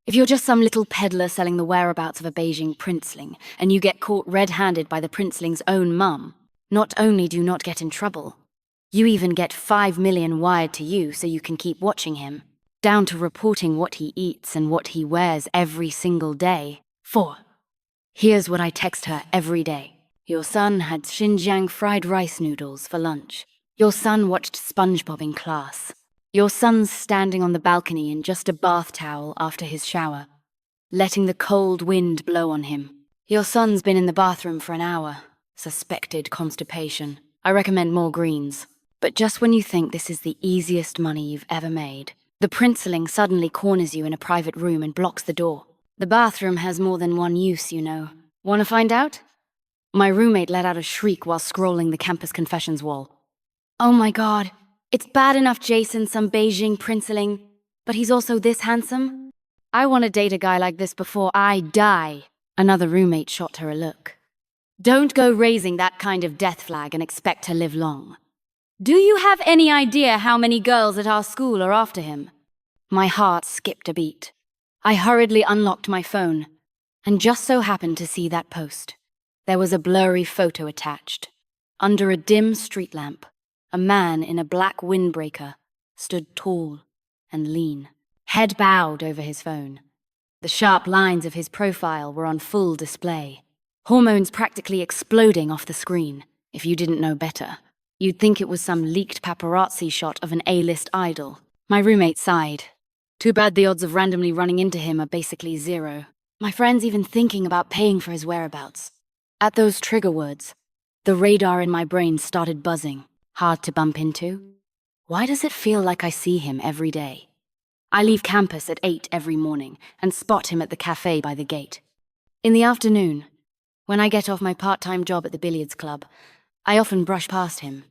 If you're just some little peddler selling the whereabouts of a Beijing princeling, and you get caught red-handed by the princeling's own mum, not only do you not get in trouble, you even get 5 million wired to you so you can keep watching him, down to reporting what he eats and what he wears every single day. 4. Here's what I text her every day. Your son had Xinjiang fried rice noodles for lunch. Your son watched SpongeBob in class. Your son's standing on the balcony in just a bath towel after his shower, letting the cold wind blow on him. Your son's been in the bathroom for an hour. Suspected constipation. I recommend more greens. But just when you think this is the easiest money you've ever made, the princeling suddenly corners you in a private room and blocks the door. The bathroom has more than one use, you know. Wanna find out? My roommate let out a shriek while scrolling the campus confessions wall. Oh my god, it's bad enough Jason's some Beijing princeling, but he's also this handsome? I want to date a guy like this before I die. Another roommate shot her a look. Don't go raising that kind of death flag and expect to live long. Do you have any idea how many girls at our school are after him? My heart skipped a beat. I hurriedly unlocked my phone, and just so happened to see that post. There was a blurry photo attached. Under a dim street lamp, a man in a black windbreaker stood tall and lean, head bowed over his phone. The sharp lines of his profile were on full display, hormones practically exploding off the screen. If you didn't know better, you'd think it was some leaked paparazzi shot of an A-list idol. My roommate sighed. Too bad the odds of randomly running into him are basically zero. My friend's even thinking about paying for his whereabouts. At those trigger words, the radar in my brain started buzzing. Hard to bump into? Why does it feel like I see him every day? I leave campus at 8 every morning and spot him at the cafe by the gate. In the afternoon, when I get off my part-time job at the billiards club, I often brush past him.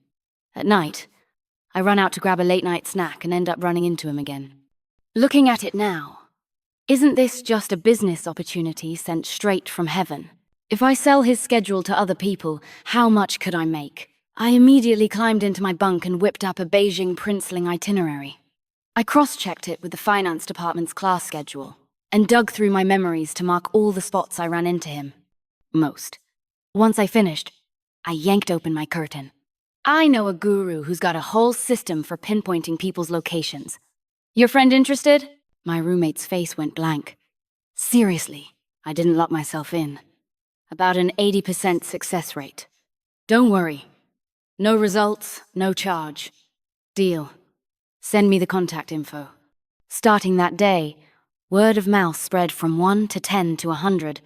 At night, I run out to grab a late-night snack and end up running into him again. Looking at it now, isn't this just a business opportunity sent straight from heaven? If I sell his schedule to other people, how much could I make? I immediately climbed into my bunk and whipped up a Beijing princeling itinerary. I cross-checked it with the finance department's class schedule and dug through my memories to mark all the spots I ran into him. Most. Once I finished, I yanked open my curtain. I know a guru who's got a whole system for pinpointing people's locations. Your friend interested? My roommate's face went blank. Seriously, I didn't lock myself in. About an 80% success rate. Don't worry. No results, no charge. Deal. Send me the contact info. Starting that day, word of mouth spread from 1 to 10 to 100,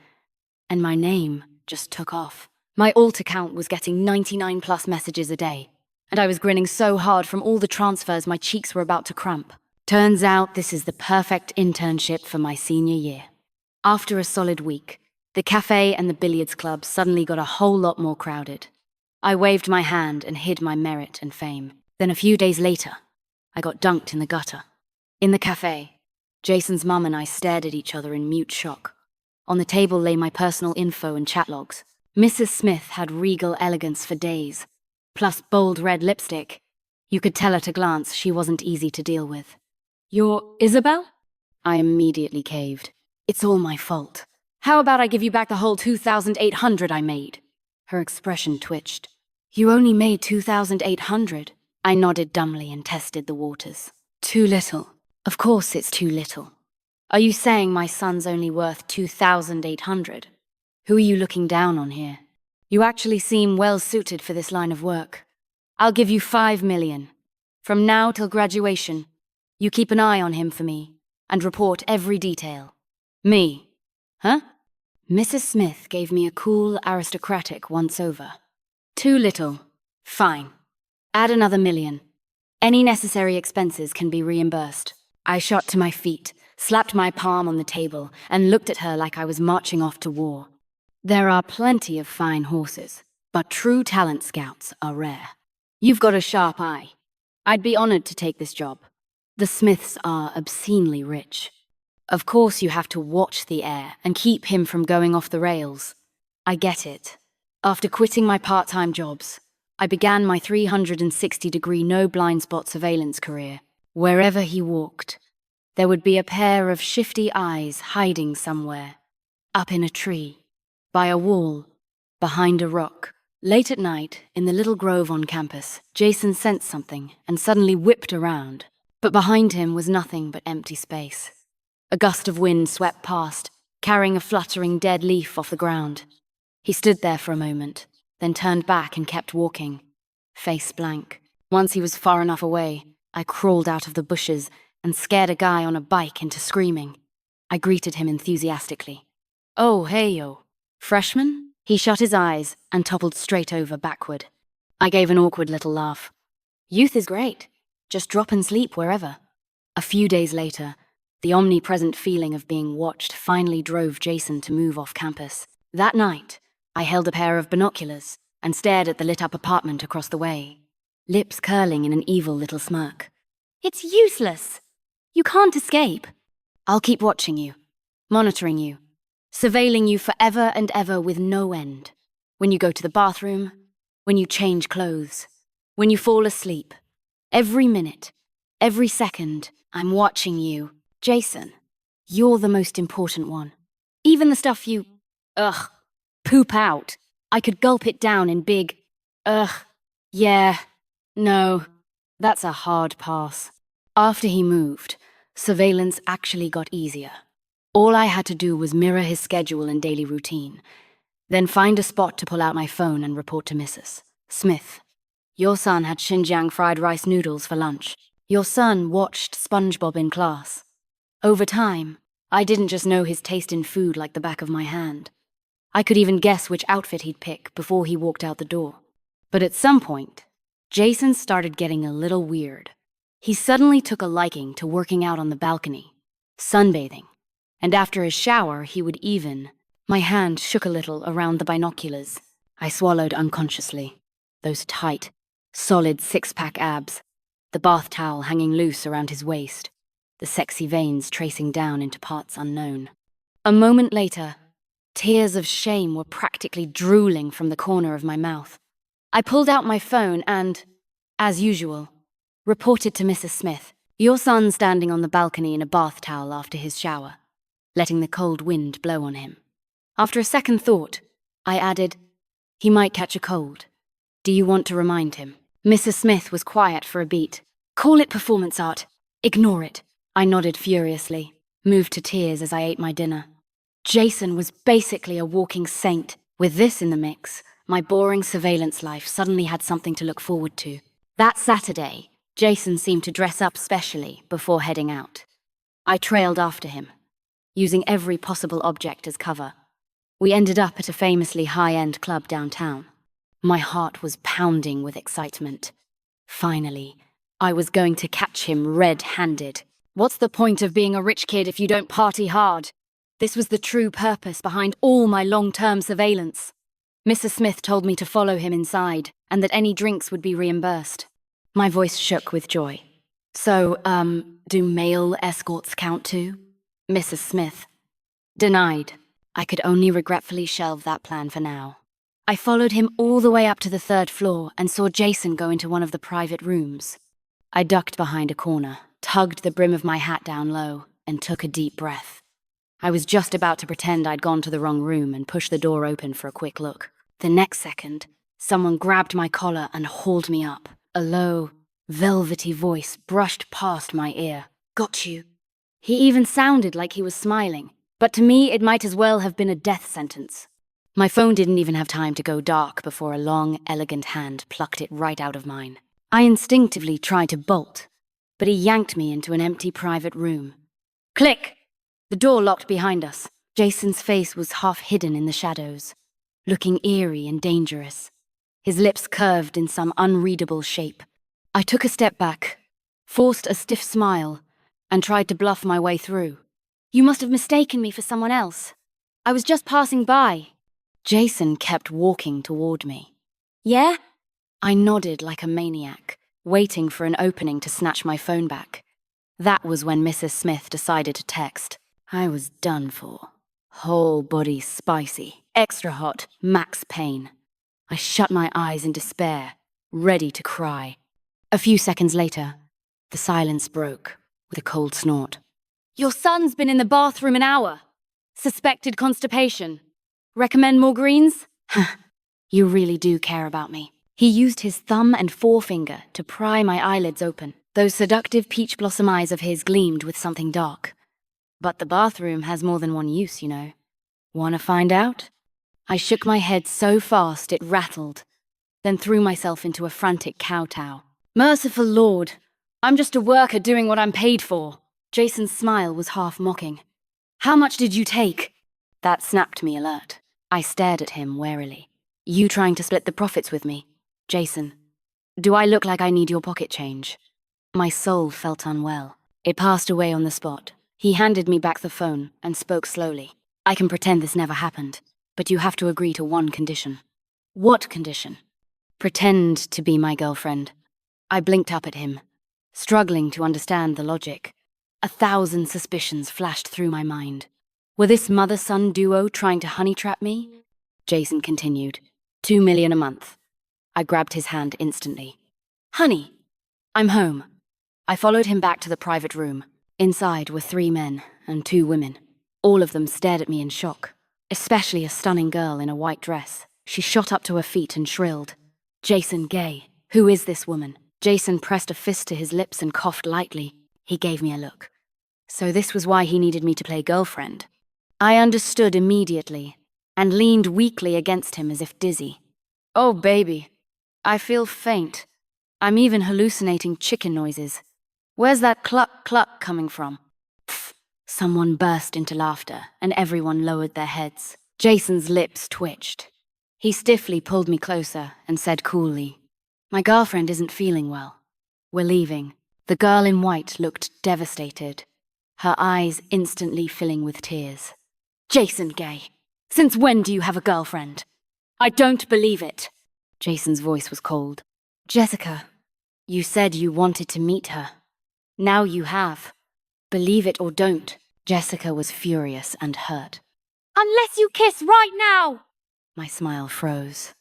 and my name just took off. My alt account was getting 99 plus messages a day, and I was grinning so hard from all the transfers my cheeks were about to cramp. Turns out this is the perfect internship for my senior year. After a solid week, the cafe and the billiards club suddenly got a whole lot more crowded. I waved my hand and hid my merit and fame. Then a few days later, I got dunked in the gutter. In the cafe, Jason's mum and I stared at each other in mute shock. On the table lay my personal info and chat logs. Mrs. Smith had regal elegance for days, plus bold red lipstick. You could tell at a glance she wasn't easy to deal with. You're Isabel? I immediately caved. It's all my fault. How about I give you back the whole 2,800 I made? Her expression twitched. You only made 2,800. I nodded dumbly and tested the waters. Too little. Of course it's too little. Are you saying my son's only worth 2,800? Who are you looking down on here? You actually seem well suited for this line of work. I'll give you 5 million. From now till graduation, you keep an eye on him for me and report every detail. Me. Huh? Mrs. Smith gave me a cool, aristocratic once-over. Too little. Fine. Add another 1 million. Any necessary expenses can be reimbursed. I shot to my feet, slapped my palm on the table, and looked at her like I was marching off to war. There are plenty of fine horses, but true talent scouts are rare. You've got a sharp eye. I'd be honored to take this job. The Smiths are obscenely rich. Of course you have to watch the heir and keep him from going off the rails. I get it. After quitting my part-time jobs, I began my 360-degree no blind spot surveillance career. Wherever he walked, there would be a pair of shifty eyes hiding somewhere, up in a tree, by a wall, behind a rock. Late at night, in the little grove on campus, Jason sensed something and suddenly whipped around. But behind him was nothing but empty space. A gust of wind swept past, carrying a fluttering dead leaf off the ground. He stood there for a moment, then turned back and kept walking, face blank. Once he was far enough away, I crawled out of the bushes and scared a guy on a bike into screaming. I greeted him enthusiastically. "Oh, hey yo, freshman?" He shut his eyes and toppled straight over backward. I gave an awkward little laugh. Youth is great. Just drop and sleep wherever. A few days later, the omnipresent feeling of being watched finally drove Jason to move off campus. That night, I held a pair of binoculars and stared at the lit-up apartment across the way, lips curling in an evil little smirk. "It's useless. You can't escape. I'll keep watching you, monitoring you, surveilling you forever and ever with no end. When you go to the bathroom, when you change clothes, when you fall asleep. Every minute, every second, I'm watching you. Jason, you're the most important one. Even the stuff you, poop out, I could gulp it down in big, yeah, no, that's a hard pass." After he moved, surveillance actually got easier. All I had to do was mirror his schedule and daily routine, then find a spot to pull out my phone and report to Mrs. Smith. "Your son had Xinjiang fried rice noodles for lunch. Your son watched SpongeBob in class." Over time, I didn't just know his taste in food like the back of my hand. I could even guess which outfit he'd pick before he walked out the door. But at some point, Jason started getting a little weird. He suddenly took a liking to working out on the balcony, sunbathing, and after his shower he would even... My hand shook a little around the binoculars. I swallowed unconsciously. Those tight, solid six-pack abs, the bath towel hanging loose around his waist, the sexy veins tracing down into parts unknown. A moment later, tears of shame were practically drooling from the corner of my mouth. I pulled out my phone and, as usual, reported to Mrs. Smith. "Your son standing on the balcony in a bath towel after his shower, letting the cold wind blow on him." After a second thought, I added, "He might catch a cold. Do you want to remind him?" Mrs. Smith was quiet for a beat. "Call it performance art. Ignore it." I nodded furiously, moved to tears as I ate my dinner. Jason was basically a walking saint. With this in the mix, my boring surveillance life suddenly had something to look forward to. That Saturday, Jason seemed to dress up specially before heading out. I trailed after him, using every possible object as cover. We ended up at a famously high-end club downtown. My heart was pounding with excitement. Finally, I was going to catch him red-handed. What's the point of being a rich kid if you don't party hard? This was the true purpose behind all my long-term surveillance. Mrs. Smith told me to follow him inside, and that any drinks would be reimbursed. My voice shook with joy. "So, do male escorts count too?" Mrs. Smith denied. I could only regretfully shelve that plan for now. I followed him all the way up to the 3rd floor and saw Jason go into one of the private rooms. I ducked behind a corner, tugged the brim of my hat down low, and took a deep breath. I was just about to pretend I'd gone to the wrong room and push the door open for a quick look. The next second, someone grabbed my collar and hauled me up. A low, velvety voice brushed past my ear. "Got you." He even sounded like he was smiling, but to me it might as well have been a death sentence. My phone didn't even have time to go dark before a long, elegant hand plucked it right out of mine. I instinctively tried to bolt, but he yanked me into an empty private room. Click! The door locked behind us. Jason's face was half hidden in the shadows, looking eerie and dangerous. His lips curved in some unreadable shape. I took a step back, forced a stiff smile, and tried to bluff my way through. "You must have mistaken me for someone else. I was just passing by." Jason kept walking toward me. "Yeah?" I nodded like a maniac, waiting for an opening to snatch my phone back. That was when Mrs. Smith decided to text. I was done for. Whole body spicy, extra hot, max pain. I shut my eyes in despair, ready to cry. A few seconds later, the silence broke with a cold snort. Your son's been in the bathroom an hour. Suspected constipation. Recommend more greens? You really do care about me. He used his thumb and forefinger to pry my eyelids open. Those seductive peach blossom eyes of his gleamed with something dark. But the bathroom has more than one use, you know. Wanna find out? I shook my head so fast it rattled, then threw myself into a frantic kowtow. Merciful Lord, I'm just a worker doing what I'm paid for. Jason's smile was half mocking. How much did you take? That snapped me alert. I stared at him warily. You trying to split the profits with me? Jason, do I look like I need your pocket change? My soul felt unwell. It passed away on the spot. He handed me back the phone and spoke slowly. I can pretend this never happened, but you have to agree to one condition. What condition? Pretend to be my girlfriend. I blinked up at him, struggling to understand the logic. 1,000 suspicions flashed through my mind. Were this mother-son duo trying to honey trap me? Jason continued. 2 million a month. I grabbed his hand instantly. Honey, I'm home. I followed him back to the private room. Inside were 3 men and 2 women. All of them stared at me in shock, especially a stunning girl in a white dress. She shot up to her feet and shrilled. Jason Gay, who is this woman? Jason pressed a fist to his lips and coughed lightly. He gave me a look. So this was why he needed me to play girlfriend. I understood immediately and leaned weakly against him as if dizzy. Oh, baby, I feel faint. I'm even hallucinating chicken noises. Where's that cluck-cluck coming from? Pfft. Someone burst into laughter, and everyone lowered their heads. Jason's lips twitched. He stiffly pulled me closer and said coolly, My girlfriend isn't feeling well. We're leaving. The girl in white looked devastated, her eyes instantly filling with tears. Jason Gay, since when do you have a girlfriend? I don't believe it. Jason's voice was cold. Jessica, you said you wanted to meet her. Now you have. Believe it or don't. Jessica was furious and hurt. Unless you kiss right now! My smile froze.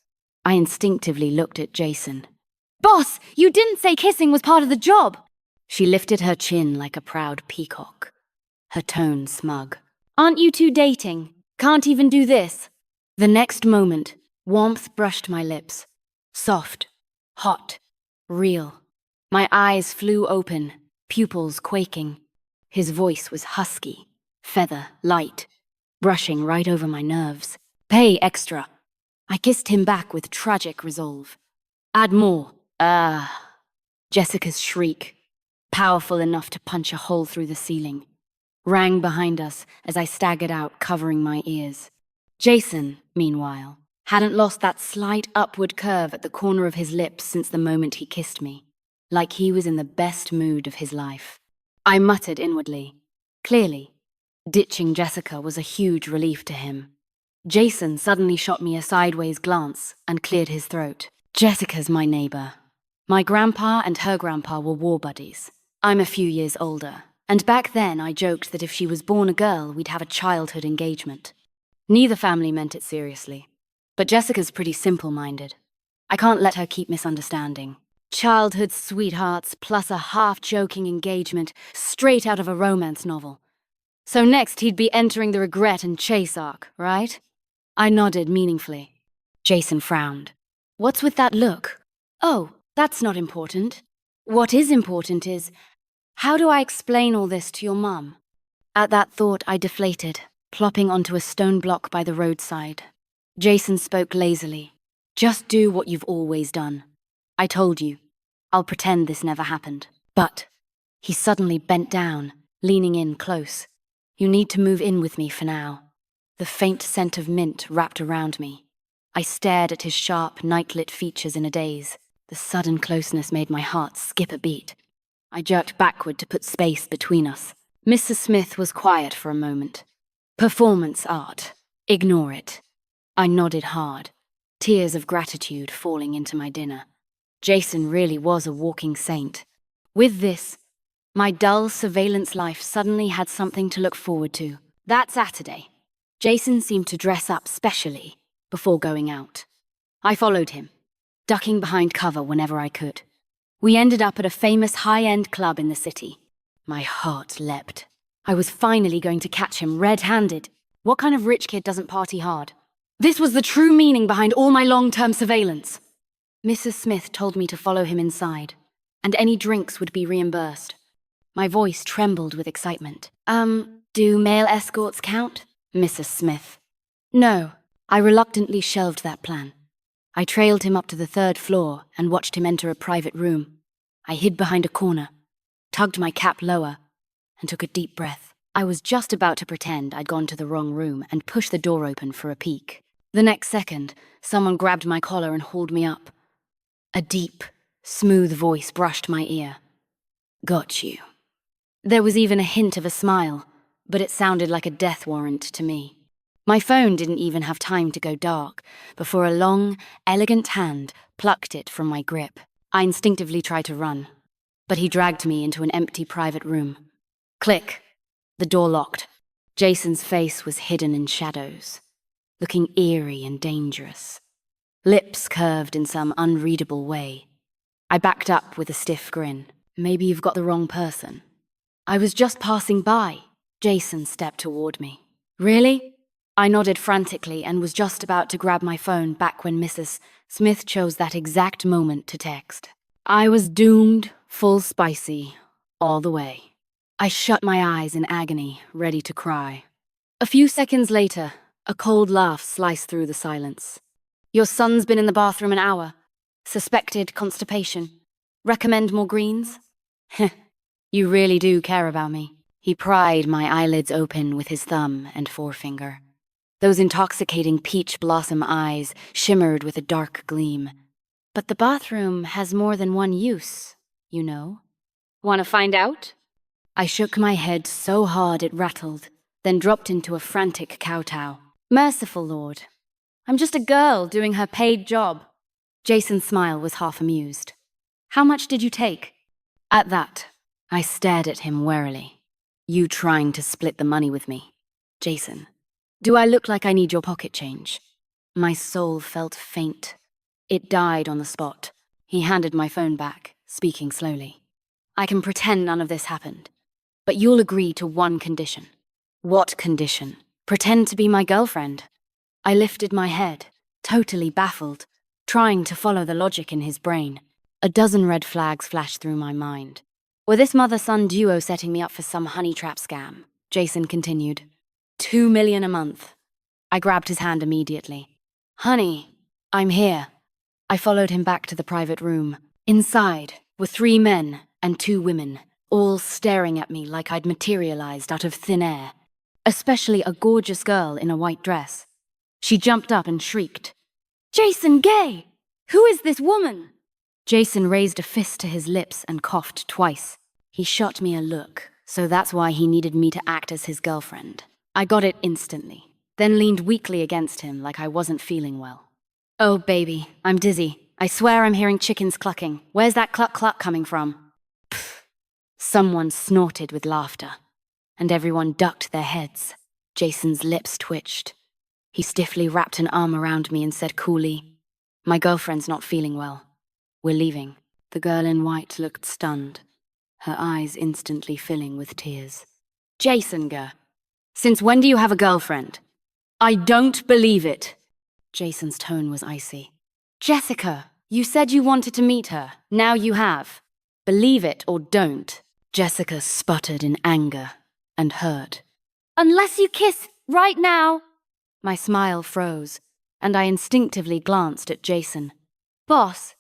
I instinctively looked at Jason. Boss, you didn't say kissing was part of the job! She lifted her chin like a proud peacock, her tone smug. Aren't you two dating? Can't even do this? The next moment, warmth brushed my lips. Soft, hot, real. My eyes flew open, pupils quaking. His voice was husky, feather light, brushing right over my nerves. Pay extra. I kissed him back with tragic resolve. Add more. Jessica's shriek, powerful enough to punch a hole through the ceiling, rang behind us as I staggered out, covering my ears. Jason, meanwhile, hadn't lost that slight upward curve at the corner of his lips since the moment he kissed me, like he was in the best mood of his life. I muttered inwardly. Clearly, ditching Jessica was a huge relief to him. Jason suddenly shot me a sideways glance and cleared his throat. Jessica's my neighbor. My grandpa and her grandpa were war buddies. I'm a few years older, and back then I joked that if she was born a girl, we'd have a childhood engagement. Neither family meant it seriously, but Jessica's pretty simple-minded. I can't let her keep misunderstanding. Childhood sweethearts plus a half-joking engagement straight out of a romance novel. So next he'd be entering the regret and chase arc, right? I nodded meaningfully. Jason frowned. What's with that look? Oh, that's not important. What is important is, how do I explain all this to your mum? At that thought, I deflated, plopping onto a stone block by the roadside. Jason spoke lazily. Just do what you've always done. I told you. I'll pretend this never happened. But he suddenly bent down, leaning in close. You need to move in with me for now. The faint scent of mint wrapped around me. I stared at his sharp, night-lit features in a daze. The sudden closeness made my heart skip a beat. I jerked backward to put space between us. Mrs. Smith was quiet for a moment. Performance art. Ignore it. I nodded hard, tears of gratitude falling into my dinner. Jason really was a walking saint. With this, my dull surveillance life suddenly had something to look forward to. That Saturday, Jason seemed to dress up specially before going out. I followed him, ducking behind cover whenever I could. We ended up at a famous high-end club in the city. My heart leapt. I was finally going to catch him red-handed. What kind of rich kid doesn't party hard? This was the true meaning behind all my long-term surveillance. Mrs. Smith told me to follow him inside, and any drinks would be reimbursed. My voice trembled with excitement. Do male escorts count? Mrs. Smith. No, I reluctantly shelved that plan. I trailed him up to the 3rd floor and watched him enter a private room. I hid behind a corner, tugged my cap lower, and took a deep breath. I was just about to pretend I'd gone to the wrong room and push the door open for a peek. The next second, someone grabbed my collar and hauled me up. A deep, smooth voice brushed my ear. Got you. There was even a hint of a smile, but it sounded like a death warrant to me. My phone didn't even have time to go dark before a long, elegant hand plucked it from my grip. I instinctively tried to run, but he dragged me into an empty private room. Click. The door locked. Jason's face was hidden in shadows, looking eerie and dangerous. Lips curved in some unreadable way. I backed up with a stiff grin. Maybe you've got the wrong person. I was just passing by. Jason stepped toward me. Really? I nodded frantically and was just about to grab my phone back when Mrs. Smith chose that exact moment to text. I was doomed, full spicy, all the way. I shut my eyes in agony, ready to cry. A few seconds later, a cold laugh sliced through the silence. Your son's been in the bathroom an hour. Suspected constipation. Recommend more greens? You really do care about me. He pried my eyelids open with his thumb and forefinger. Those intoxicating peach blossom eyes shimmered with a dark gleam. But the bathroom has more than one use, you know. Want to find out? I shook my head so hard it rattled, then dropped into a frantic kowtow. Merciful Lord. I'm just a girl doing her paid job. Jason's smile was half amused. How much did you take? At that, I stared at him warily. You trying to split the money with me. Jason, do I look like I need your pocket change? My soul felt faint. It died on the spot. He handed my phone back, speaking slowly. I can pretend none of this happened, but you'll agree to one condition. What condition? Pretend to be my girlfriend. I lifted my head, totally baffled, trying to follow the logic in his brain. A dozen red flags flashed through my mind. Were this mother-son duo setting me up for some honey trap scam? Jason continued. $2 million a month. I grabbed his hand immediately. Honey, I'm here. I followed him back to the private room. Inside were 3 men and 2 women, all staring at me like I'd materialized out of thin air, especially a gorgeous girl in a white dress. She jumped up and shrieked, Jason Gay! Who is this woman? Jason raised a fist to his lips and coughed twice. He shot me a look, so that's why he needed me to act as his girlfriend. I got it instantly, then leaned weakly against him like I wasn't feeling well. Oh, baby, I'm dizzy. I swear I'm hearing chickens clucking. Where's that cluck-cluck coming from? Pfft. Someone snorted with laughter, and everyone ducked their heads. Jason's lips twitched. He stiffly wrapped an arm around me and said coolly, My girlfriend's not feeling well. We're leaving. The girl in white looked stunned, her eyes instantly filling with tears. Jason, since when do you have a girlfriend? I don't believe it. Jason's tone was icy. Jessica, you said you wanted to meet her. Now you have. Believe it or don't. Jessica sputtered in anger and hurt. Unless you kiss right now. My smile froze, and I instinctively glanced at Jason. Boss,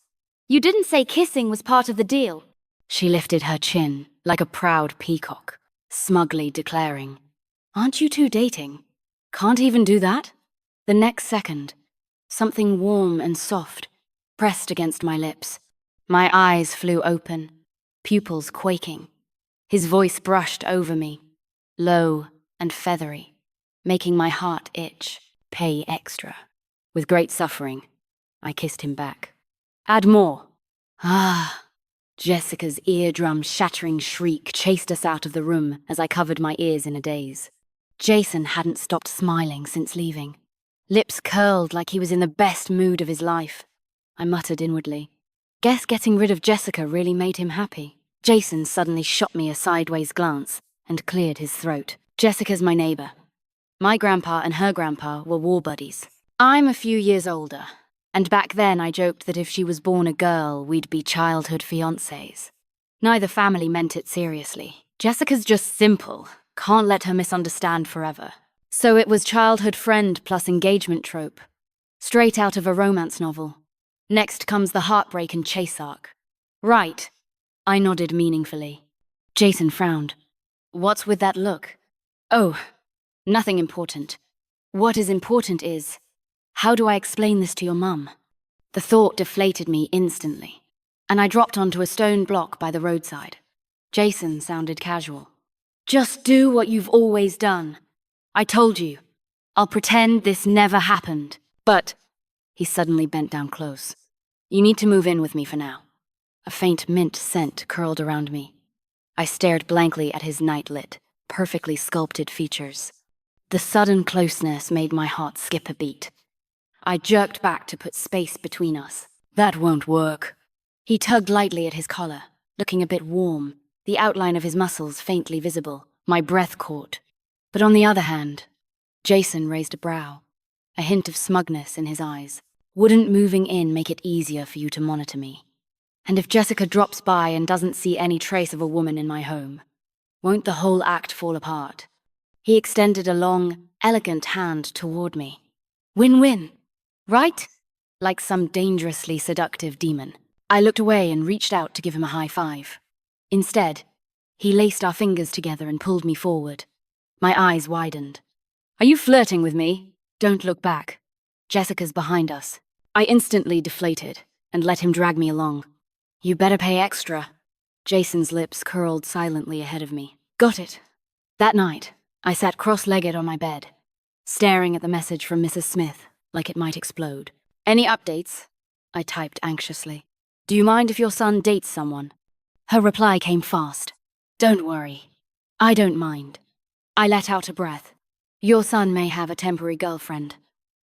you didn't say kissing was part of the deal. She lifted her chin like a proud peacock, smugly declaring, Aren't you two dating? Can't even do that? The next second, something warm and soft pressed against my lips. My eyes flew open, pupils quaking. His voice brushed over me, low and feathery, making my heart itch. Pay extra. With great suffering, I kissed him back. Add more. Ah. Jessica's eardrum-shattering shriek chased us out of the room as I covered my ears in a daze. Jason hadn't stopped smiling since leaving. Lips curled like he was in the best mood of his life. I muttered inwardly. Guess getting rid of Jessica really made him happy. Jason suddenly shot me a sideways glance, and cleared his throat. Jessica's my neighbor. My grandpa and her grandpa were war buddies. I'm a few years older, and back then I joked that if she was born a girl, we'd be childhood fiancés. Neither family meant it seriously. Jessica's just simple. Can't let her misunderstand forever. So it was childhood friend plus engagement trope. Straight out of a romance novel. Next comes the heartbreak and chase arc. Right. I nodded meaningfully. Jason frowned. What's with that look? Oh, nothing important. What is important is, how do I explain this to your mum? The thought deflated me instantly, and I dropped onto a stone block by the roadside. Jason sounded casual. Just do what you've always done. I told you. I'll pretend this never happened. But, he suddenly bent down close. You need to move in with me for now. A faint mint scent curled around me. I stared blankly at his night-lit, perfectly sculpted features. The sudden closeness made my heart skip a beat. I jerked back to put space between us. That won't work. He tugged lightly at his collar, looking a bit warm, the outline of his muscles faintly visible. My breath caught. But on the other hand, Jason raised a brow, a hint of smugness in his eyes. Wouldn't moving in make it easier for you to monitor me? And if Jessica drops by and doesn't see any trace of a woman in my home, won't the whole act fall apart? He extended a long, elegant hand toward me. Win-win, right? Like some dangerously seductive demon. I looked away and reached out to give him a high five. Instead, he laced our fingers together and pulled me forward. My eyes widened. Are you flirting with me? Don't look back. Jessica's behind us. I instantly deflated and let him drag me along. You better pay extra. Jason's lips curled silently ahead of me. Got it. That night, I sat cross-legged on my bed, staring at the message from Mrs. Smith like it might explode. Any updates? I typed anxiously. Do you mind if your son dates someone? Her reply came fast. Don't worry. I don't mind. I let out a breath. Your son may have a temporary girlfriend.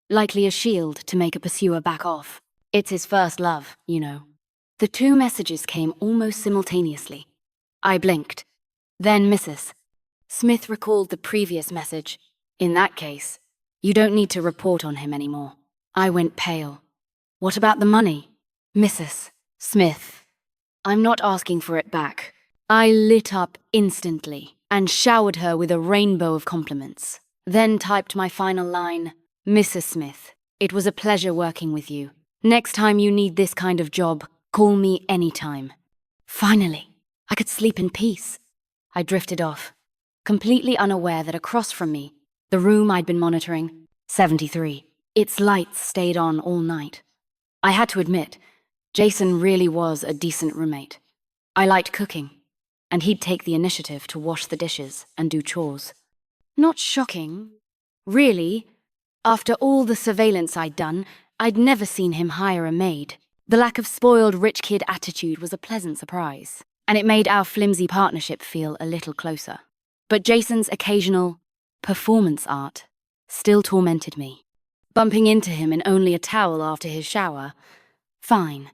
Likely a shield to make a pursuer back off. It's his first love, you know. The two messages came almost simultaneously. I blinked. Then Mrs. Smith recalled the previous message. In that case, you don't need to report on him anymore. I went pale. What about the money? Mrs. Smith. I'm not asking for it back. I lit up instantly and showered her with a rainbow of compliments. Then typed my final line. Mrs. Smith, it was a pleasure working with you. Next time you need this kind of job, call me anytime. Finally, I could sleep in peace. I drifted off, completely unaware that across from me, the room I'd been monitoring, 73, its lights stayed on all night. I had to admit, Jason really was a decent roommate. I liked cooking, and he'd take the initiative to wash the dishes and do chores. Not shocking, really. After all the surveillance I'd done, I'd never seen him hire a maid. The lack of spoiled rich kid attitude was a pleasant surprise, and it made our flimsy partnership feel a little closer. But Jason's occasional performance art still tormented me. Bumping into him in only a towel after his shower, fine,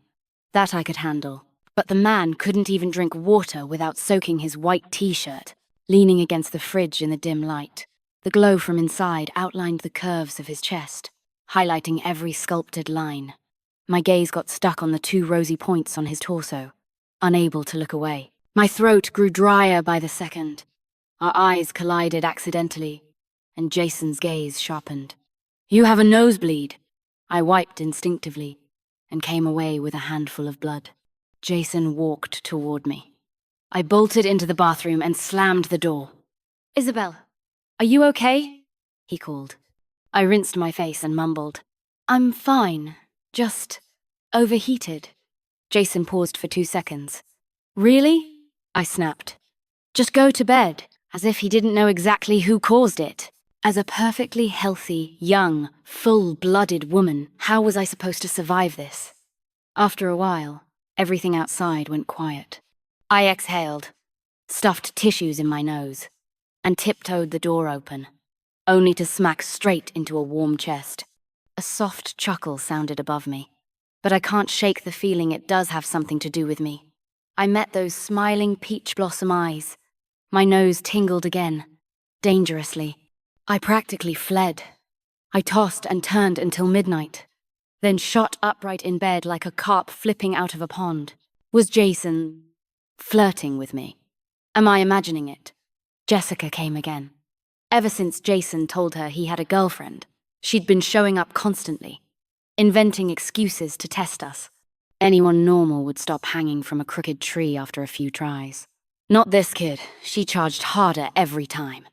that I could handle. But the man couldn't even drink water without soaking his white t-shirt, leaning against the fridge in the dim light. The glow from inside outlined the curves of his chest, highlighting every sculpted line. My gaze got stuck on the two rosy points on his torso, unable to look away. My throat grew drier by the second. Our eyes collided accidentally, and Jason's gaze sharpened. You have a nosebleed. I wiped instinctively and came away with a handful of blood. Jason walked toward me. I bolted into the bathroom and slammed the door. Isabel, are you okay? He called. I rinsed my face and mumbled. I'm fine, just overheated. Jason paused for 2 seconds. Really? I snapped. Just go to bed, as if he didn't know exactly who caused it. As a perfectly healthy, young, full-blooded woman, how was I supposed to survive this? After a while, everything outside went quiet. I exhaled, stuffed tissues in my nose, and tiptoed the door open, only to smack straight into a warm chest. A soft chuckle sounded above me, but I can't shake the feeling it does have something to do with me. I met those smiling peach blossom eyes, My nose tingled again, dangerously. I practically fled. I tossed and turned until midnight, then shot upright in bed like a carp flipping out of a pond. Was Jason flirting with me? Am I imagining it? Jessica came again. Ever since Jason told her he had a girlfriend, she'd been showing up constantly, inventing excuses to test us. Anyone normal would stop hanging from a crooked tree after a few tries. Not this kid. She charged harder every time.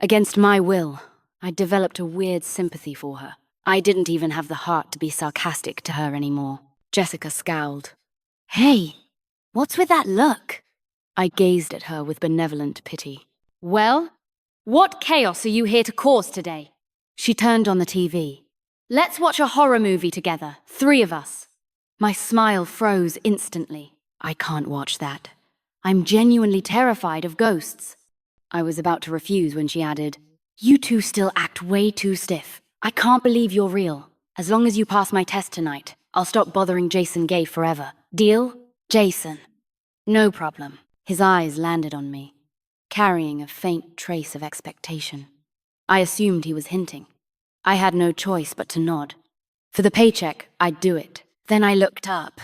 Against my will, I developed a weird sympathy for her. I didn't even have the heart to be sarcastic to her anymore. Jessica scowled. Hey, what's with that look? I gazed at her with benevolent pity. Well, what chaos are you here to cause today? She turned on the TV. Let's watch a horror movie together, 3 of us. My smile froze instantly. I can't watch that. I'm genuinely terrified of ghosts. I was about to refuse when she added, You two still act way too stiff. I can't believe you're real. As long as you pass my test tonight, I'll stop bothering Jason Gay forever. Deal? Jason. No problem. His eyes landed on me, carrying a faint trace of expectation. I assumed he was hinting. I had no choice but to nod. For the paycheck, I'd do it. Then I looked up,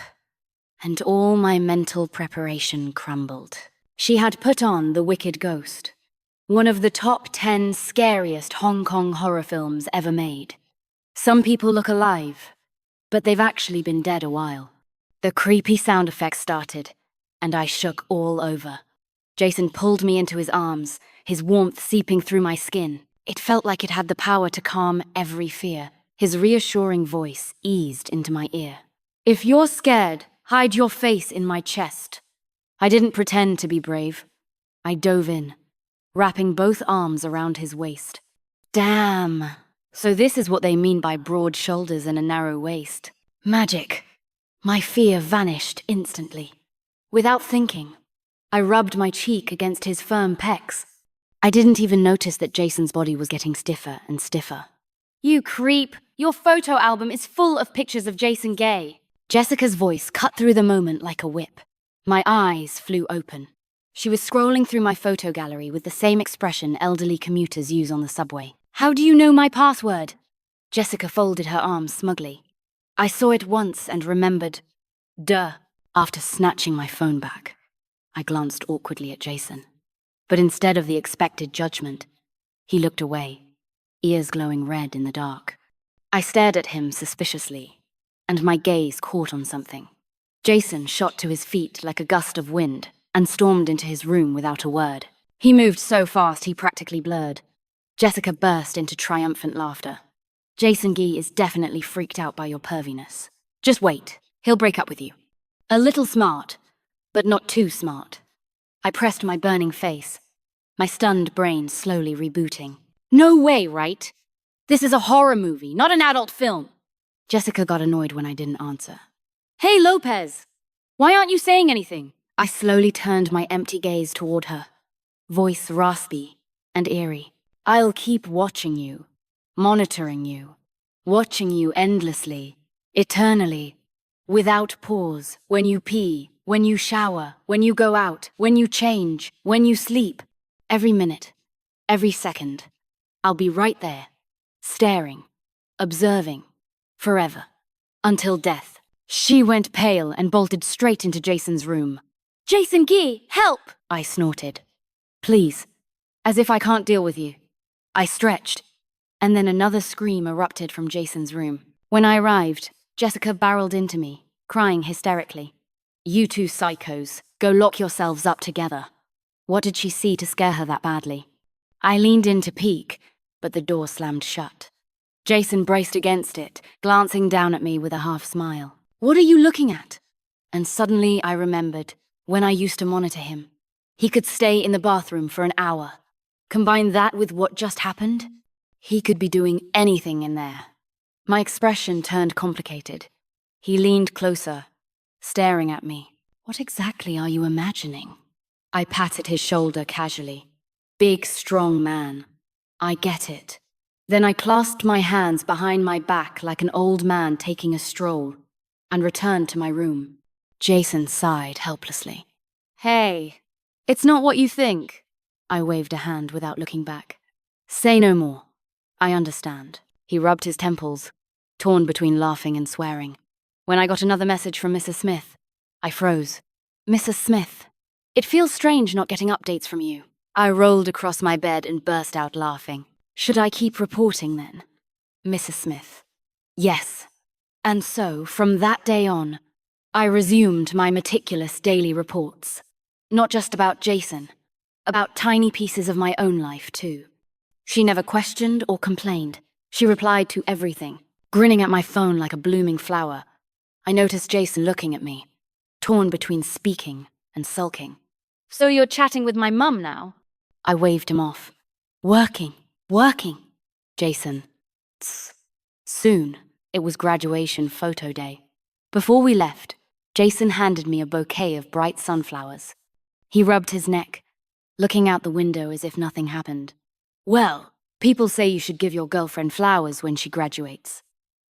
and all my mental preparation crumbled. She had put on The Wicked Ghost, one of the top 10 scariest Hong Kong horror films ever made. Some people look alive, but they've actually been dead a while. The creepy sound effects started, and I shook all over. Jason pulled me into his arms, his warmth seeping through my skin. It felt like it had the power to calm every fear. His reassuring voice eased into my ear. If you're scared, hide your face in my chest. I didn't pretend to be brave. I dove in, wrapping both arms around his waist. Damn. So this is what they mean by broad shoulders and a narrow waist. Magic. My fear vanished instantly. Without thinking, I rubbed my cheek against his firm pecs. I didn't even notice that Jason's body was getting stiffer and stiffer. You creep! Your photo album is full of pictures of Jason Gay. Jessica's voice cut through the moment like a whip. My eyes flew open. She was scrolling through my photo gallery with the same expression elderly commuters use on the subway. How do you know my password? Jessica folded her arms smugly. I saw it once and remembered. Duh. After snatching my phone back, I glanced awkwardly at Jason. But instead of the expected judgment, he looked away, ears glowing red in the dark. I stared at him suspiciously, and my gaze caught on something. Jason shot to his feet like a gust of wind and stormed into his room without a word. He moved so fast he practically blurred. Jessica burst into triumphant laughter. Jason Gee is definitely freaked out by your perviness. Just wait, he'll break up with you. A little smart, but not too smart. I pressed my burning face, my stunned brain slowly rebooting. No way, right? This is a horror movie, not an adult film. Jessica got annoyed when I didn't answer. Hey, Lopez! Why aren't you saying anything? I slowly turned my empty gaze toward her, voice raspy and eerie. I'll keep watching you, monitoring you, watching you endlessly, eternally, without pause, when you pee, when you shower, when you go out, when you change, when you sleep. Every minute, every second, I'll be right there, staring, observing, forever, until death. She went pale and bolted straight into Jason's room. Jason Gee, help! I snorted. Please, as if I can't deal with you. I stretched, and then another scream erupted from Jason's room. When I arrived, Jessica barreled into me, crying hysterically. You two psychos, go lock yourselves up together. What did she see to scare her that badly? I leaned in to peek, but the door slammed shut. Jason braced against it, glancing down at me with a half smile. What are you looking at? And suddenly I remembered when I used to monitor him. He could stay in the bathroom for an hour. Combine that with what just happened, he could be doing anything in there. My expression turned complicated. He leaned closer, staring at me. What exactly are you imagining? I patted his shoulder casually. Big, strong man. I get it. Then I clasped my hands behind my back like an old man taking a stroll, and returned to my room. Jason sighed helplessly. Hey, it's not what you think. I waved a hand without looking back. Say no more. I understand. He rubbed his temples, torn between laughing and swearing. When I got another message from Mrs. Smith, I froze. Mrs. Smith, it feels strange not getting updates from you. I rolled across my bed and burst out laughing. Should I keep reporting then? Mrs. Smith, yes. And so, from that day on, I resumed my meticulous daily reports. Not just about Jason, about tiny pieces of my own life too. She never questioned or complained. She replied to everything, grinning at my phone like a blooming flower. I noticed Jason looking at me, torn between speaking and sulking. So you're chatting with my mum now? I waved him off. Working. Jason. Tss. Soon, it was graduation photo day. Before we left, Jason handed me a bouquet of bright sunflowers. He rubbed his neck, looking out the window as if nothing happened. Well, people say you should give your girlfriend flowers when she graduates.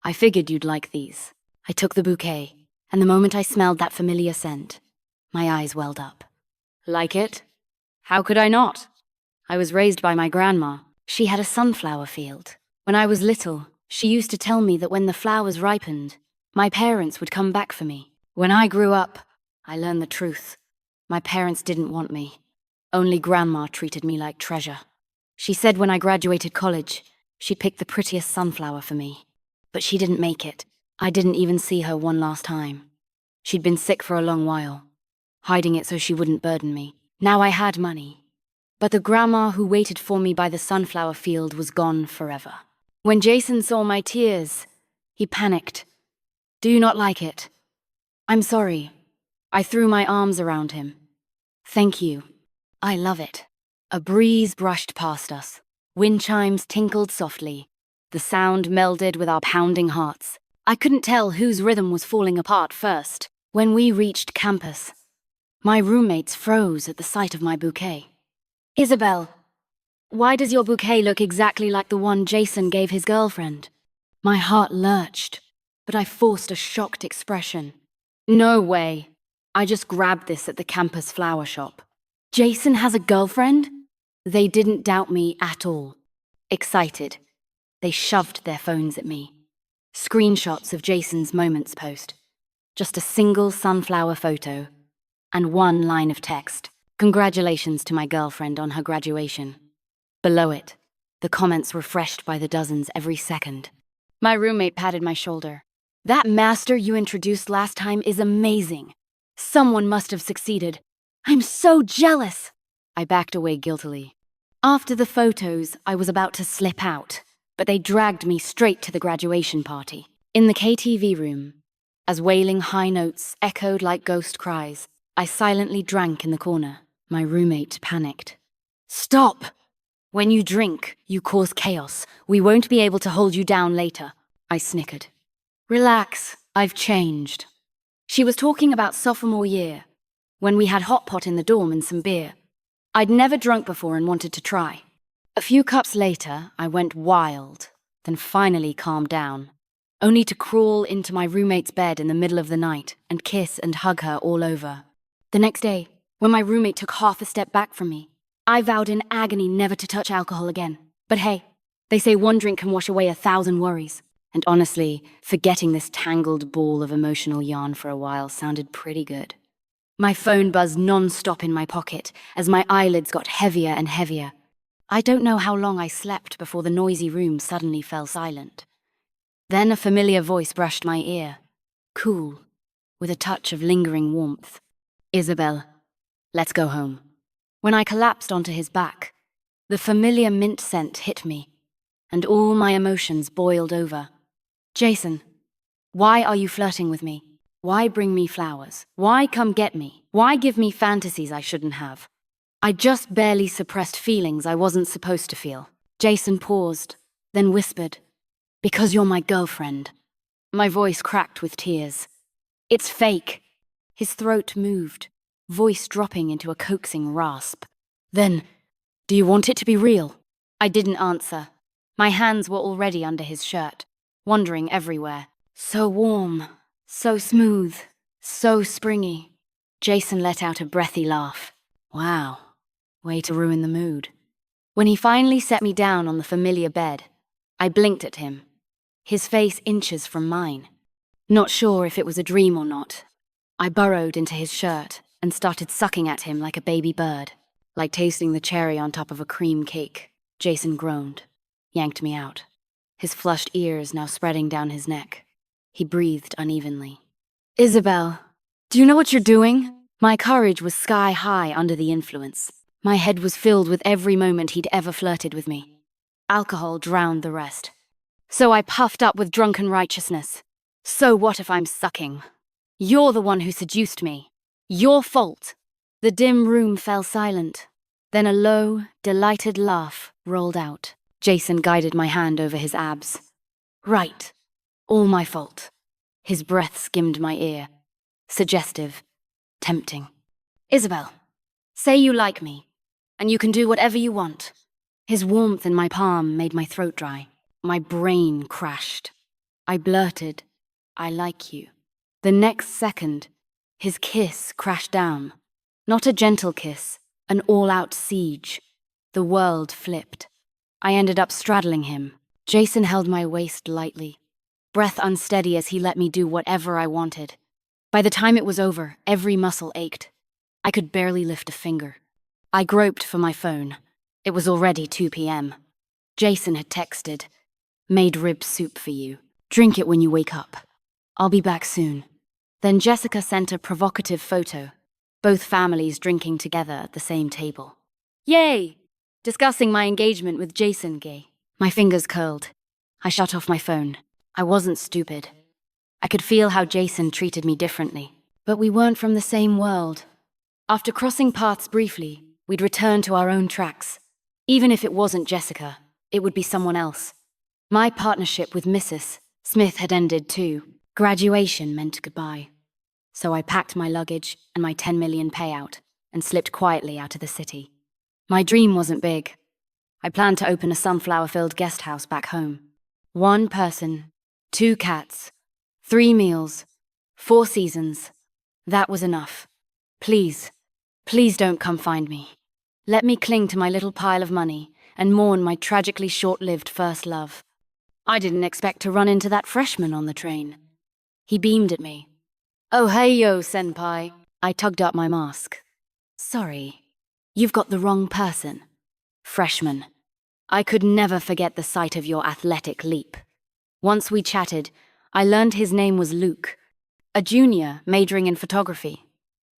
I figured you'd like these. I took the bouquet, and the moment I smelled that familiar scent, my eyes welled up. Like it? How could I not? I was raised by my grandma. She had a sunflower field. When I was little, she used to tell me that when the flowers ripened, my parents would come back for me. When I grew up, I learned the truth. My parents didn't want me. Only Grandma treated me like treasure. She said when I graduated college, she'd pick the prettiest sunflower for me. But she didn't make it. I didn't even see her one last time. She'd been sick for a long while, hiding it so she wouldn't burden me. Now I had money. But the grandma who waited for me by the sunflower field was gone forever. When Jason saw my tears, he panicked. Do you not like it? I'm sorry. I threw my arms around him. Thank you. I love it. A breeze brushed past us. Wind chimes tinkled softly. The sound melded with our pounding hearts. I couldn't tell whose rhythm was falling apart first. When we reached campus, my roommates froze at the sight of my bouquet. Isabel, why does your bouquet look exactly like the one Jason gave his girlfriend? My heart lurched, but I forced a shocked expression. No way. I just grabbed this at the campus flower shop. Jason has a girlfriend? They didn't doubt me at all. Excited, they shoved their phones at me. Screenshots of Jason's Moments post. Just a single sunflower photo and one line of text. Congratulations to my girlfriend on her graduation. Below it, the comments refreshed by the dozens every second. My roommate patted my shoulder. That master you introduced last time is amazing. Someone must have succeeded. I'm so jealous. I backed away guiltily. After the photos, I was about to slip out, but they dragged me straight to the graduation party. In the KTV room, as wailing high notes echoed like ghost cries, I silently drank in the corner. My roommate panicked. Stop! When you drink, you cause chaos. We won't be able to hold you down later. I snickered. Relax, I've changed. She was talking about sophomore year, when we had hot pot in the dorm and some beer. I'd never drunk before and wanted to try. A few cups later, I went wild, then finally calmed down, only to crawl into my roommate's bed in the middle of the night and kiss and hug her all over. The next day, when my roommate took half a step back from me, I vowed in agony never to touch alcohol again. But hey, they say one drink can wash away 1,000 worries. And honestly, forgetting this tangled ball of emotional yarn for a while sounded pretty good. My phone buzzed non-stop in my pocket as my eyelids got heavier and heavier. I don't know how long I slept before the noisy room suddenly fell silent. Then a familiar voice brushed my ear, cool, with a touch of lingering warmth. Isabel, let's go home. When I collapsed onto his back, the familiar mint scent hit me, and all my emotions boiled over. Jason, why are you flirting with me? Why bring me flowers? Why come get me? Why give me fantasies I shouldn't have? I just barely suppressed feelings I wasn't supposed to feel. Jason paused, then whispered, because you're my girlfriend. My voice cracked with tears. It's fake. His throat moved, voice dropping into a coaxing rasp. Then, do you want it to be real? I didn't answer. My hands were already under his shirt, wandering everywhere. So warm, so smooth, so springy. Jason let out a breathy laugh. Wow, Way to ruin the mood. When he finally set me down on the familiar bed, I blinked at him, his face inches from mine. Not sure if it was a dream or not, I burrowed into his shirt and started sucking at him like a baby bird, like tasting the cherry on top of a cream cake. Jason groaned, yanked me out, his flushed ears now spreading down his neck. He breathed unevenly. Isabel, do you know what you're doing? My courage was sky high under the influence. My head was filled with every moment he'd ever flirted with me. Alcohol drowned the rest. So I puffed up with drunken righteousness. So what if I'm sucking? You're the one who seduced me. Your fault. The dim room fell silent. Then a low, delighted laugh rolled out. Jason guided my hand over his abs. Right. All my fault. His breath skimmed my ear. Suggestive. Tempting. Isabel, say you like me, and you can do whatever you want. His warmth in my palm made my throat dry. My brain crashed. I blurted, I like you. The next second, his kiss crashed down. Not a gentle kiss, an all-out siege. The world flipped. I ended up straddling him. Jason held my waist lightly, breath unsteady as he let me do whatever I wanted. By the time it was over, every muscle ached. I could barely lift a finger. I groped for my phone. It was already 2 p.m. Jason had texted, "Made rib soup for you. Drink it when you wake up. I'll be back soon." Then Jessica sent a provocative photo, both families drinking together at the same table. Yay! Discussing my engagement with Jason Gay. My fingers curled. I shut off my phone. I wasn't stupid. I could feel how Jason treated me differently, but we weren't from the same world. After crossing paths briefly, we'd return to our own tracks. Even if it wasn't Jessica, it would be someone else. My partnership with Mrs. Smith had ended too. Graduation meant goodbye. So I packed my luggage and my 10 million payout and slipped quietly out of the city. My dream wasn't big. I planned to open a sunflower-filled guest house back home. 1 person, 2 cats, 3 meals, 4 seasons. That was enough. Please, please don't come find me. Let me cling to my little pile of money and mourn my tragically short-lived first love. I didn't expect to run into that freshman on the train. He beamed at me. "Oh, hey, yo, senpai." I tugged up my mask. "Sorry, you've got the wrong person." Freshman. I could never forget the sight of your athletic leap. Once we chatted, I learned his name was Luke, a junior majoring in photography,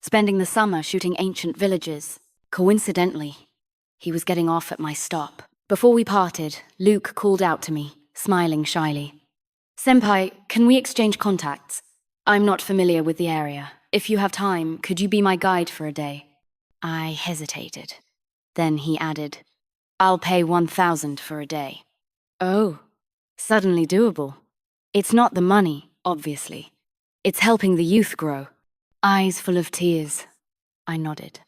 spending the summer shooting ancient villages. Coincidentally, he was getting off at my stop. Before we parted, Luke called out to me, smiling shyly. "Senpai, can we exchange contacts? I'm not familiar with the area. If you have time, could you be my guide for a day?" I hesitated. Then he added, "I'll pay 1,000 for a day." Oh, suddenly doable. It's not the money, obviously. It's helping the youth grow. Eyes full of tears. I nodded.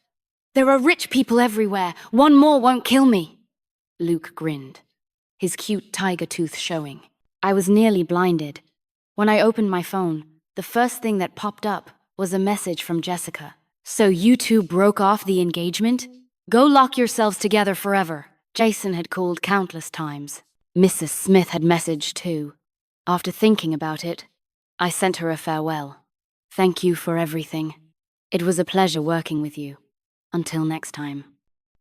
"There are rich people everywhere. One more won't kill me." Luke grinned, his cute tiger tooth showing. I was nearly blinded. When I opened my phone, the first thing that popped up was a message from Jessica. "So you two broke off the engagement? Go lock yourselves together forever." Jason had called countless times. Mrs. Smith had messaged too. After thinking about it, I sent her a farewell. "Thank you for everything. It was a pleasure working with you. Until next time."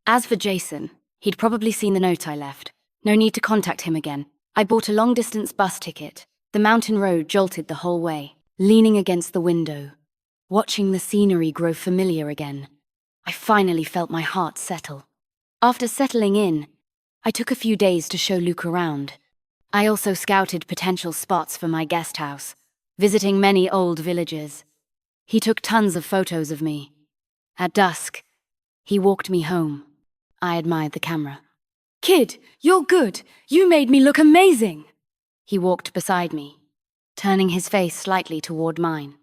As for Jason, he'd probably seen the note I left. No need to contact him again. I bought a long-distance bus ticket. The mountain road jolted the whole way, leaning against the window, watching the scenery grow familiar again. I finally felt my heart settle. After settling in, I took a few days to show Luke around. I also scouted potential spots for my guest house, visiting many old villages. He took tons of photos of me. At dusk, he walked me home. I admired the camera. "Kid, you're good. You made me look amazing." He walked beside me, turning his face slightly toward mine,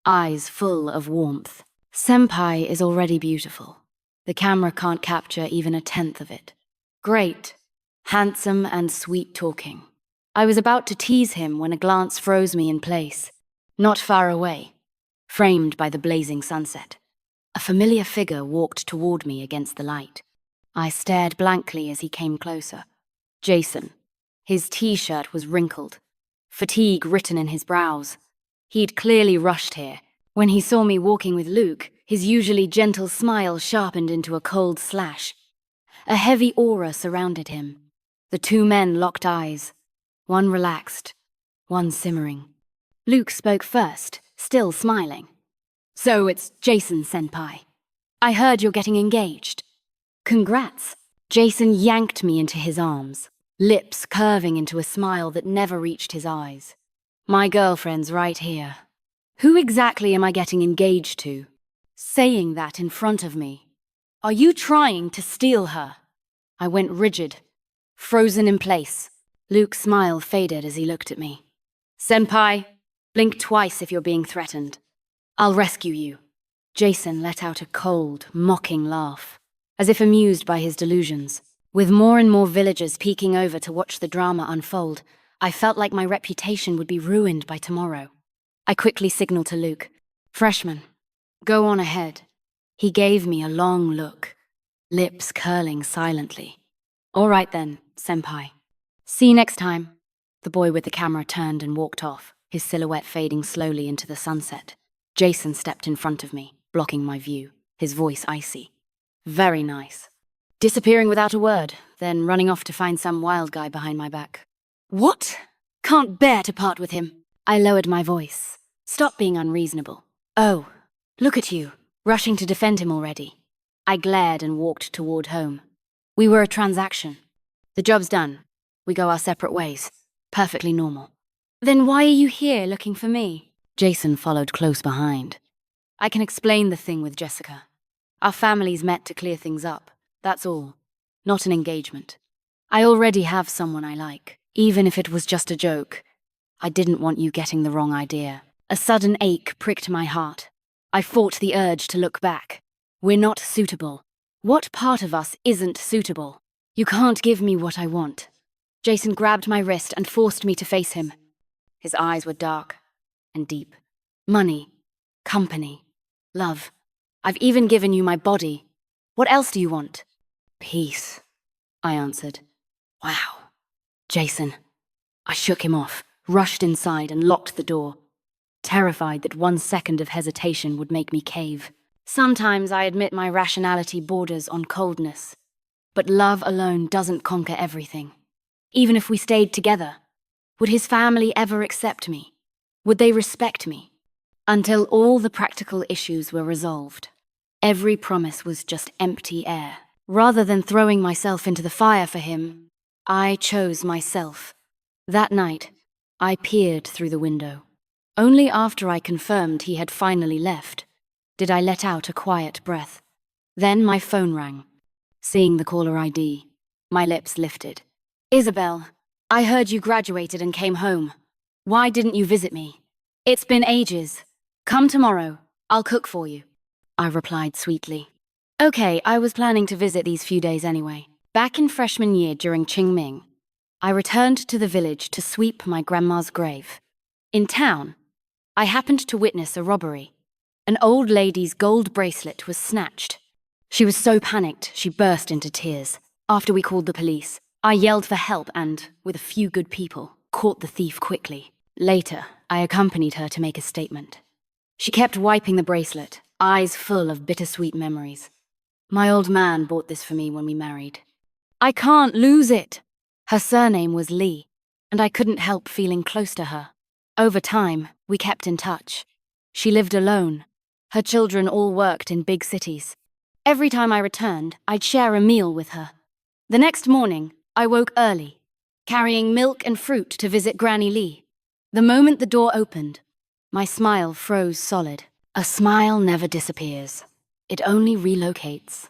eyes full of warmth. "Senpai is already beautiful. The camera can't capture even 1/10 of it. Great, handsome and sweet talking." I was about to tease him when a glance froze me in place. Not far away, framed by the blazing sunset, a familiar figure walked toward me against the light. I stared blankly as he came closer. Jason. His t-shirt was wrinkled, fatigue written in his brows. He'd clearly rushed here. When he saw me walking with Luke, his usually gentle smile sharpened into a cold slash. A heavy aura surrounded him. The two men locked eyes, one relaxed, one simmering. Luke spoke first, still smiling. "So it's Jason, senpai. I heard you're getting engaged." "Congrats." Jason yanked me into his arms, lips curving into a smile that never reached his eyes. "My girlfriend's right here." "Who exactly am I getting engaged to?" Saying that in front of me. "Are you trying to steal her?" I went rigid, frozen in place. Luke's smile faded as he looked at me. "Senpai, blink twice if you're being threatened. I'll rescue you." Jason let out a cold, mocking laugh, as if amused by his delusions. With more and more villagers peeking over to watch the drama unfold, I felt like my reputation would be ruined by tomorrow. I quickly signaled to Luke, "Freshman, go on ahead." He gave me a long look, lips curling silently. "All right then, senpai. See you next time." The boy with the camera turned and walked off, his silhouette fading slowly into the sunset. Jason stepped in front of me, blocking my view, his voice icy. "Very nice." Disappearing without a word, then running off to find some wild guy behind my back. "What? Can't bear to part with him." I lowered my voice. "Stop being unreasonable." "Oh, look at you, rushing to defend him already." I glared and walked toward home. We were a transaction. The job's done. We go our separate ways. Perfectly normal. "Then why are you here looking for me?" Jason followed close behind. "I can explain the thing with Jessica. Our families met to clear things up. That's all. Not an engagement. I already have someone I like, even if it was just a joke. I didn't want you getting the wrong idea." A sudden ache pricked my heart. I fought the urge to look back. "We're not suitable." "What part of us isn't suitable?" "You can't give me what I want." Jason grabbed my wrist and forced me to face him. His eyes were dark and deep. "Money, company, love. I've even given you my body. What else do you want?" "Peace," I answered. "Wow." "Jason." I shook him off, rushed inside and locked the door, terrified that 1 second of hesitation would make me cave. Sometimes I admit my rationality borders on coldness, but love alone doesn't conquer everything. Even if we stayed together, would his family ever accept me? Would they respect me? Until all the practical issues were resolved, every promise was just empty air. Rather than throwing myself into the fire for him, I chose myself. That night, I peered through the window. Only after I confirmed he had finally left did I let out a quiet breath. Then my phone rang. Seeing the caller ID, my lips lifted. "Isabel, I heard you graduated and came home. Why didn't you visit me?" "It's been ages. Come tomorrow. I'll cook for you," I replied sweetly. "Okay, I was planning to visit these few days anyway." Back in freshman year during Qingming, I returned to the village to sweep my grandma's grave. In town, I happened to witness a robbery. An old lady's gold bracelet was snatched. She was so panicked, she burst into tears. After we called the police, I yelled for help and, with a few good people, caught the thief quickly. Later, I accompanied her to make a statement. She kept wiping the bracelet, eyes full of bittersweet memories. "My old man bought this for me when we married. I can't lose it." Her surname was Lee, and I couldn't help feeling close to her. Over time, we kept in touch. She lived alone. Her children all worked in big cities. Every time I returned, I'd share a meal with her. The next morning, I woke early, carrying milk and fruit to visit Granny Lee. The moment the door opened, my smile froze solid. A smile never disappears. It only relocates.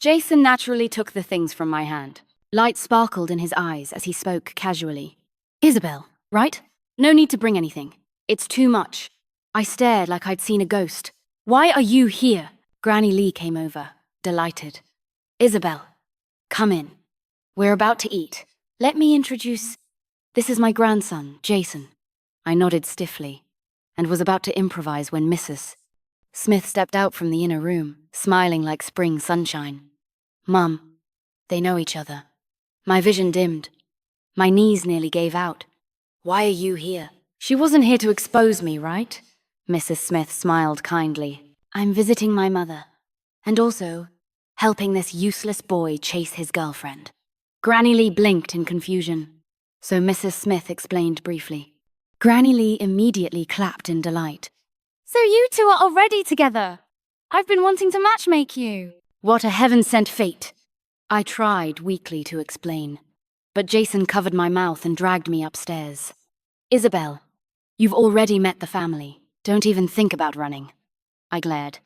Jason naturally took the things from my hand. Light sparkled in his eyes as he spoke casually. "Isabel, right? No need to bring anything. It's too much." I stared like I'd seen a ghost. "Why are you here?" Granny Lee came over, delighted. "Isabel, come in. We're about to eat. Let me introduce... This is my grandson, Jason." I nodded stiffly, and was about to improvise when Mrs. Smith stepped out from the inner room, smiling like spring sunshine. "Mum, They know each other. My vision dimmed. My knees nearly gave out. Why are you here? She wasn't here to expose me, right? Mrs. Smith smiled kindly. I'm visiting my mother. And also, helping this useless boy chase his girlfriend. Granny Lee blinked in confusion. So Mrs. Smith explained briefly. Granny Lee immediately clapped in delight. So you two are already together. I've been wanting to matchmake you. What a heaven-sent fate. I tried weakly to explain, but Jason covered my mouth and dragged me upstairs. Isabel, you've already met the family. Don't even think about running. I glared.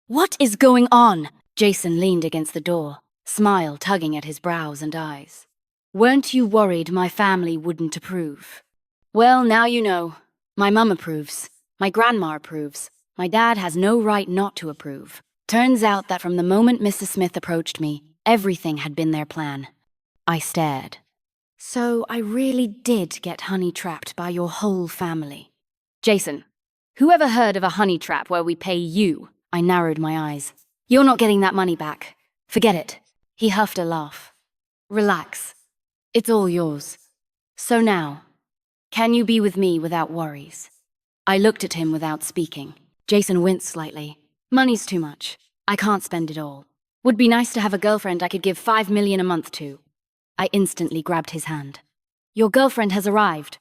What is going on? Jason leaned against the door, smile tugging at his brows and eyes. Weren't you worried my family wouldn't approve? Well, now you know. My mum approves. My grandma approves. My dad has no right not to approve. Turns out that from the moment Mrs. Smith approached me, everything had been their plan. I stared. So I really did get honey-trapped by your whole family. Jason, who ever heard of a honey trap where we pay you? I narrowed my eyes. You're not getting that money back. Forget it. He huffed a laugh. Relax. It's all yours. So now, can you be with me without worries? I looked at him without speaking. Jason winced slightly. Money's too much. I can't spend it all. Would be nice to have a girlfriend I could give 5 million a month to. I instantly grabbed his hand. Your girlfriend has arrived.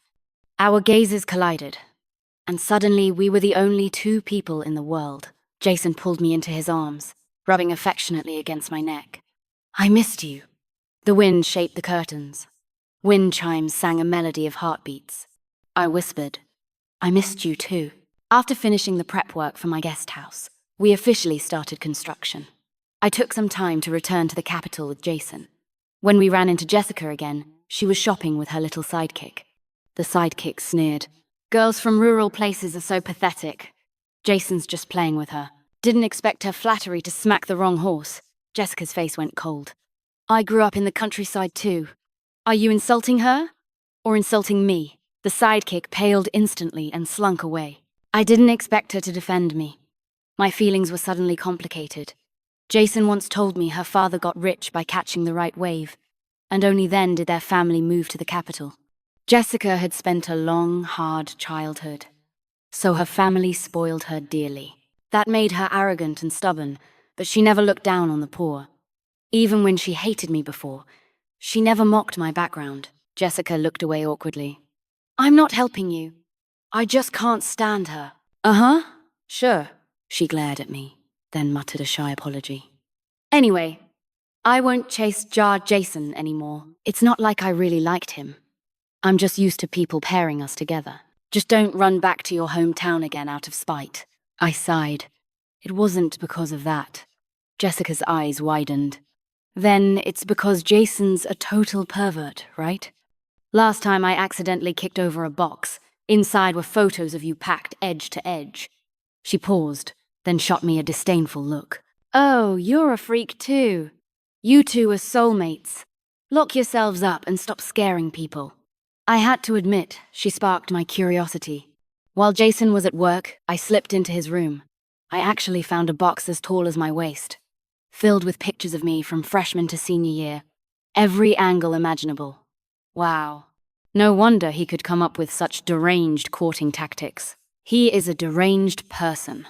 Our gazes collided. And suddenly we were the only two people in the world. Jason pulled me into his arms, rubbing affectionately against my neck. I missed you. The wind shaped the curtains. Wind chimes sang a melody of heartbeats. I whispered, I missed you too. After finishing the prep work for my guest house, we officially started construction. I took some time to return to the capital with Jason. When we ran into Jessica again, she was shopping with her little sidekick. The sidekick sneered. Girls from rural places are so pathetic. Jason's just playing with her. Didn't expect her flattery to smack the wrong horse. Jessica's face went cold. I grew up in the countryside too. Are you insulting her? Or insulting me? The sidekick paled instantly and slunk away. I didn't expect her to defend me. My feelings were suddenly complicated. Jason once told me her father got rich by catching the right wave, and only then did their family move to the capital. Jessica had spent a long, hard childhood, so her family spoiled her dearly. That made her arrogant and stubborn, but she never looked down on the poor. Even when she hated me before, she never mocked my background. Jessica looked away awkwardly. I'm not helping you. I just can't stand her. Uh-huh, sure. She glared at me, then muttered a shy apology. Anyway, I won't chase Jar Jason anymore. It's not like I really liked him. I'm just used to people pairing us together. Just don't run back to your hometown again out of spite. I sighed. It wasn't because of that. Jessica's eyes widened. Then it's because Jason's a total pervert, right? Last time I accidentally kicked over a box. Inside were photos of you packed edge to edge. She paused, then shot me a disdainful look. Oh, you're a freak too. You two are soulmates. Lock yourselves up and stop scaring people. I had to admit, she sparked my curiosity. While Jason was at work, I slipped into his room. I actually found a box as tall as my waist, filled with pictures of me from freshman to senior year. Every angle imaginable. Wow. No wonder he could come up with such deranged courting tactics. He is a deranged person.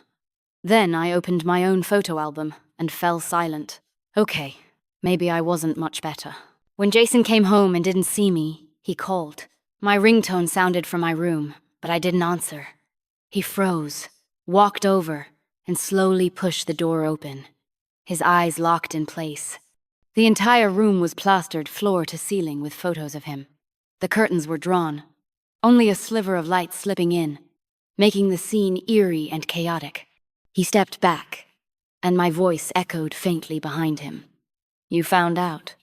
Then I opened my own photo album and fell silent. Okay, maybe I wasn't much better. When Jason came home and didn't see me, he called. My ringtone sounded from my room, but I didn't answer. He froze, walked over, and slowly pushed the door open. His eyes locked in place. The entire room was plastered floor to ceiling with photos of him. The curtains were drawn, only a sliver of light slipping in, making the scene eerie and chaotic. He stepped back, and my voice echoed faintly behind him. You found out?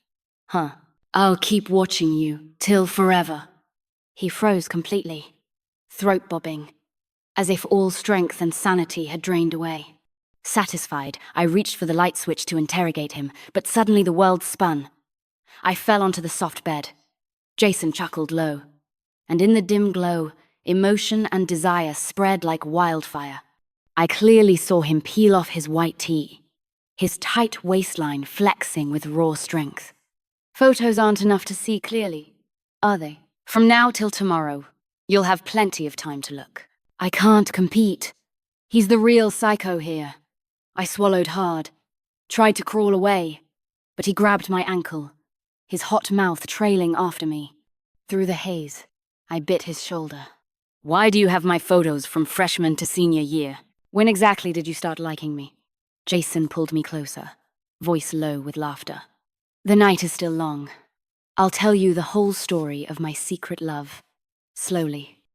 Huh. I'll keep watching you, till forever. He froze completely, throat bobbing, as if all strength and sanity had drained away. Satisfied, I reached for the light switch to interrogate him, but suddenly the world spun. I fell onto the soft bed. Jason chuckled low, and in the dim glow, emotion and desire spread like wildfire. I clearly saw him peel off his white tee, his tight waistline flexing with raw strength. Photos aren't enough to see clearly, are they? From now till tomorrow, you'll have plenty of time to look. I can't compete. He's the real psycho here. I swallowed hard, tried to crawl away, but he grabbed my ankle, his hot mouth trailing after me. Through the haze, I bit his shoulder. Why do you have my photos from freshman to senior year? When exactly did you start liking me? Jason pulled me closer, voice low with laughter. The night is still long. I'll tell you the whole story of my secret love, slowly.